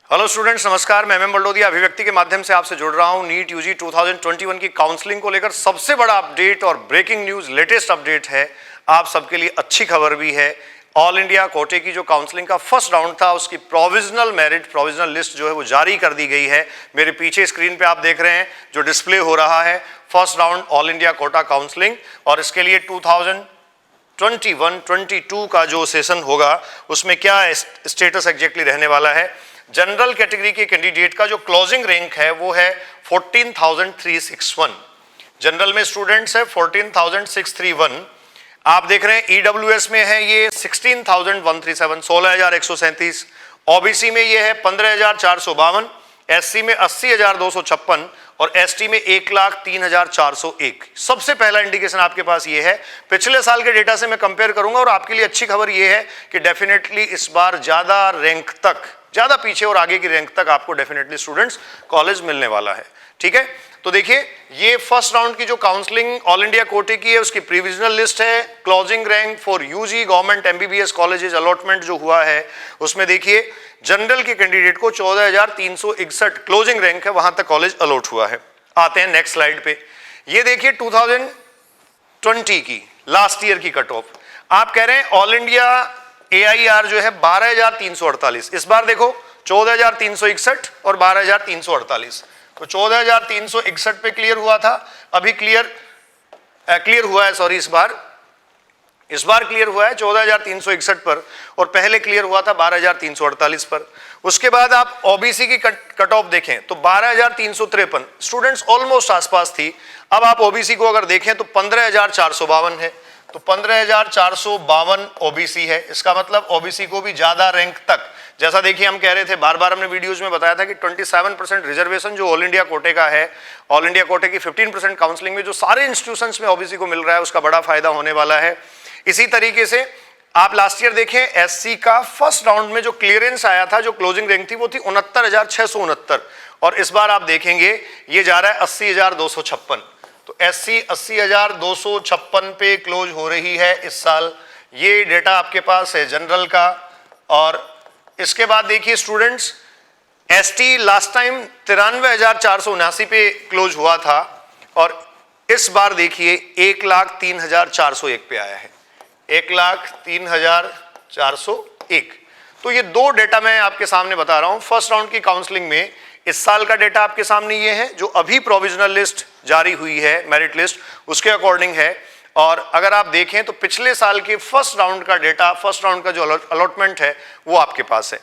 Hello students, नमस्कार। मैं M बल्डोदिया अभिव्यक्ति के माध्यम से आपसे जुड़ रहा हूं। नीट यूजी 2021 की काउंसलिंग को लेकर सबसे बड़ा अपडेट और ब्रेकिंग न्यूज, लेटेस्ट अपडेट है। आप सबके लिए अच्छी खबर भी है। ऑल इंडिया कोटे की जो काउंसलिंग का फर्स्ट राउंड था, उसकी प्रोविजनल मेरिट, प्रोविजनल लिस्ट जो है वो जारी कर दी गई है। मेरे पीछे स्क्रीन पे आप देख रहे हैं जो डिस्प्ले हो रहा है, first round all India quota counselling. और इसके लिए 2021-22 का जो सेशन होगा उसमें क्या स्टेटस एग्जैक्टली रहने वाला है। जनरल कैटेगरी के कैंडिडेट का जो क्लोजिंग रैंक है वो है 14,361। जनरल में स्टूडेंट्स है 14,631। आप देख रहे हैं ईडब्ल्यूएस में है ये 16,137, 16,137। ओबीसी में ये है 15,452, एससी में 80,256 और एसटी में 1,03,401। सबसे पहला इंडिकेशन आपके पास ये है। पिछले साल के डेटा से मैं कंपेयर करूंगा और आपके लिए अच्छी खबर ये है कि डेफिनेटली इस बार ज्यादा रैंक तक, ज्यादा पीछे और आगे की रैंक तक आपको डेफिनेटली स्टूडेंट्स कॉलेज मिलने वाला है। ठीक है, तो देखिए ये फर्स्ट राउंड की जो काउंसलिंग ऑल इंडिया कोटे की है उसकी प्रीविजनल लिस्ट है। Closing rank for UG government MBBS colleges allotment जो हुआ है उसमें देखिए जनरल के कैंडिडेट को 14,361 क्लोजिंग रैंक है, वहां तक कॉलेज अलॉट हुआ है। आते हैं नेक्स्ट स्लाइड पे। ये देखिए 2020 की लास्ट ईयर की कट ऑफ। आप कह रहे हैं ऑल इंडिया AIR जो है 12,348, इस बार देखो 14,361 और 12,348। तो 14,361 पे क्लियर हुआ था, अभी क्लियर हुआ है, सॉरी इस बार क्लियर हुआ है 14,361 पर और पहले क्लियर हुआ था 12,348 पर। उसके बाद आप ओबीसी की कट ऑफ देखें तो 12,353 स्टूडेंट्स ऑलमोस्ट आसपास थी। अब आप ओबीसी को अगर देखें तो 15,452 है, तो 15,452 ओबीसी है। इसका मतलब ओबीसी को भी ज्यादा रैंक तक, जैसा देखिए हम कह रहे थे, बार बार हमने वीडियोस में बताया था कि 27% रिजर्वेशन जो ऑल इंडिया कोटे का है, ऑल इंडिया कोटे की 15% काउंसलिंग में जो सारे इंस्टीट्यूशंस में ओबीसी को मिल रहा है उसका बड़ा फायदा होने वाला है। इसी तरीके से आप लास्ट ईयर देखें एससी का फर्स्ट राउंड में जो क्लियरेंस आया था, जो क्लोजिंग रैंक थी वो थी 69,669 और इस बार आप देखेंगे ये जा रहा है 80,256। तो एससी 80,256 पे क्लोज हो रही है इस साल। ये डेटा आपके पास है जनरल का। और इसके बाद देखिए स्टूडेंट्स एसटी लास्ट टाइम 93,479 पे क्लोज हुआ था और इस बार देखिए 1,03,401 पे आया है, 1,03,401। तो ये दो डेटा मैं आपके सामने बता रहा हूं फर्स्ट राउंड की काउंसलिंग में। इस साल का डेटा आपके सामने ये है जो अभी प्रोविजनल लिस्ट जारी हुई है, मेरिट लिस्ट उसके अकॉर्डिंग है। और अगर आप देखें तो पिछले साल के फर्स्ट राउंड का डेटा, फर्स्ट राउंड का जो अलॉटमेंट है वो आपके पास है।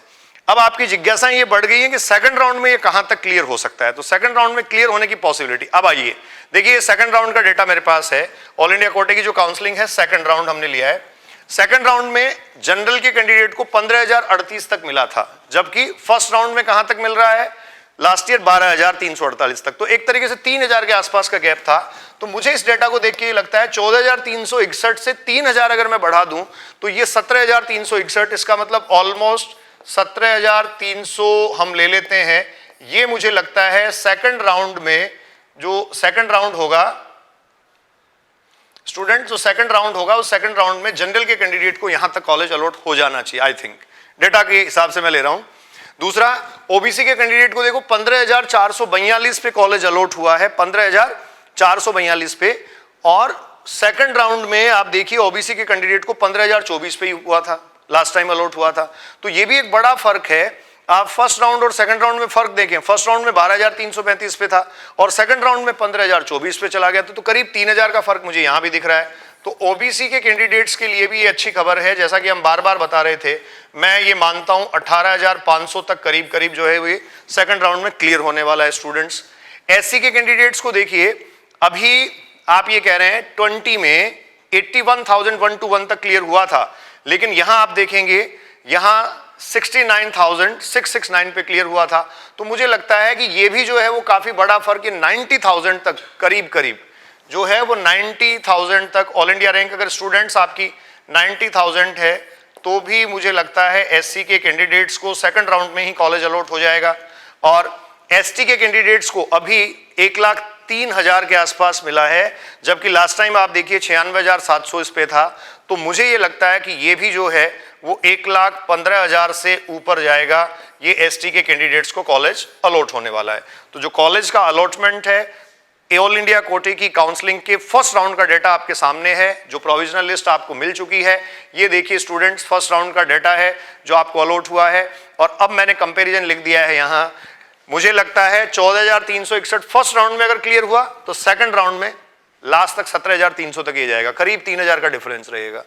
अब आपकी जिज्ञासा ये बढ़ गई है कि सेकंड राउंड में ये कहां तक क्लियर हो सकता है। तो सेकंड राउंड में क्लियर होने की पॉसिबिलिटी, अब आइए देखिए सेकंड राउंड का डेटा मेरे पास है। ऑल इंडिया कोटे की जो काउंसलिंग है सेकंड राउंड हमने लिया है। सेकंड राउंड में जनरल के कैंडिडेट को 15,038 तक मिला था, जबकि फर्स्ट राउंड में कहां तक मिल रहा है लास्ट ईयर 12,348 तक। तो एक तरीके से 3,000 के आसपास का गैप था। तो मुझे इस डेटा को देख के ये लगता है 14,361 से 3,000 अगर मैं बढ़ा दूं तो ये 17,361, इसका मतलब ऑलमोस्ट 17,300 हम ले लेते हैं। ये मुझे लगता है सेकंड राउंड में, जो सेकंड राउंड होगा स्टूडेंट, जो सेकंड राउंड होगा उस सेकंड राउंड में जनरल के कैंडिडेट को यहां तक कॉलेज अलॉट हो जाना चाहिए। आई थिंक डेटा के हिसाब से मैं ले रहा हूं। दूसरा ओबीसी के कैंडिडेट को देखो 15,442 पे कॉलेज अलॉट हुआ है, 15,442 पे। और सेकंड राउंड में आप देखिए ओबीसी के कैंडिडेट को 15,024 पे ही हुआ था, लास्ट टाइम अलॉट हुआ था। तो ये भी एक बड़ा फर्क है। आप फर्स्ट राउंड और सेकंड राउंड में फर्क देखें, फर्स्ट राउंड में 12,335 पे था और सेकंड राउंड में 15,024 पे चला गया। तो करीब 3,000 का फर्क मुझे यहां भी दिख रहा है। तो ओबीसी के कैंडिडेट्स के लिए भी ये अच्छी खबर है। जैसा कि हम बार बार बता रहे थे, मैं ये मानता हूं 18,500 तक करीब करीब जो है वो सेकंड राउंड में क्लियर होने वाला है स्टूडेंट्स। एससी के कैंडिडेट्स को देखिए, अभी आप ये कह रहे हैं 20 में 81,121 तक क्लियर हुआ था, लेकिन यहां आप देखेंगे यहां 69,669 पे क्लियर हुआ था। तो मुझे लगता है कि ये भी जो है वो काफी बड़ा फर्क है, 90,000 तक करीब करीब जो है वो 90,000 तक ऑल इंडिया रैंक। अगर स्टूडेंट्स आपकी 90,000 है तो भी मुझे लगता है एससी के कैंडिडेट्स को सेकंड राउंड में ही कॉलेज अलॉट हो जाएगा। और एसटी के कैंडिडेट्स को अभी 1,03,000 के आसपास मिला है, जबकि लास्ट टाइम आप देखिए 96,700 इस पे था। तो मुझे ये लगता है कि ये भी जो है वो 1,15,000 से ऊपर जाएगा। ये एसटी के कैंडिडेट्स को कॉलेज अलॉट होने वाला है। तो जो कॉलेज का अलॉटमेंट है, ऑल इंडिया कोटे की काउंसलिंग के फर्स्ट राउंड का डेटा आपके सामने है, जो प्रोविजनल लिस्ट आपको मिल चुकी है। ये देखिए स्टूडेंट्स, फर्स्ट राउंड का डेटा है जो आपको अलॉट हुआ है। और अब मैंने कंपैरिजन लिख दिया है यहाँ। मुझे लगता है 14,361 फर्स्ट राउंड में अगर क्लियर हुआ तो सेकंड राउंड में लास्ट तक 17,300 तक ये जाएगा, करीब 3,000 का डिफरेंस रहेगा।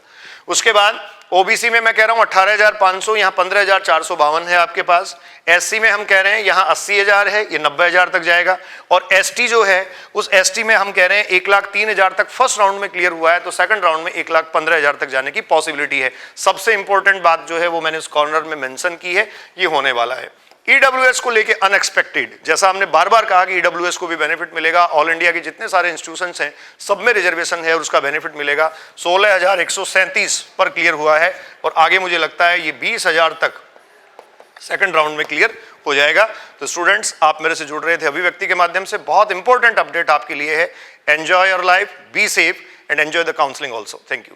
उसके बाद ओबीसी में मैं कह रहा हूं 18,500, यहाँ 15,452 है आपके पास। एससी में हम कह रहे हैं यहाँ 80,000 है, ये 90,000 तक जाएगा। और एसटी जो है, उस एसटी में हम कह रहे हैं 1,03,000 तक फर्स्ट राउंड में क्लियर हुआ है, तो सेकंड राउंड में 1,15,000 तक जाने की पॉसिबिलिटी है। सबसे इंपॉर्टेंट बात जो है वो मैंने इस कॉर्नर में मेंशन की है, ये होने वाला है। ईडब्ल्यूएस को लेके अनएक्सपेक्टेड, जैसा हमने बार बार कहा कि ईडब्ल्यूएस को भी बेनिफिट मिलेगा। ऑल इंडिया के जितने सारे इंस्टीट्यूशंस हैं सब में रिजर्वेशन है और उसका बेनिफिट मिलेगा। 16,137 पर क्लियर हुआ है और आगे मुझे लगता है ये 20,000 तक सेकंड राउंड में क्लियर हो जाएगा। तो स्टूडेंट्स, आप मेरे से जुड़ रहे थे अभिव्यक्ति के माध्यम से। बहुत इंपॉर्टेंट अपडेट आपके लिए है। Enjoy your life, be safe and enjoy the counselling also. Thank you.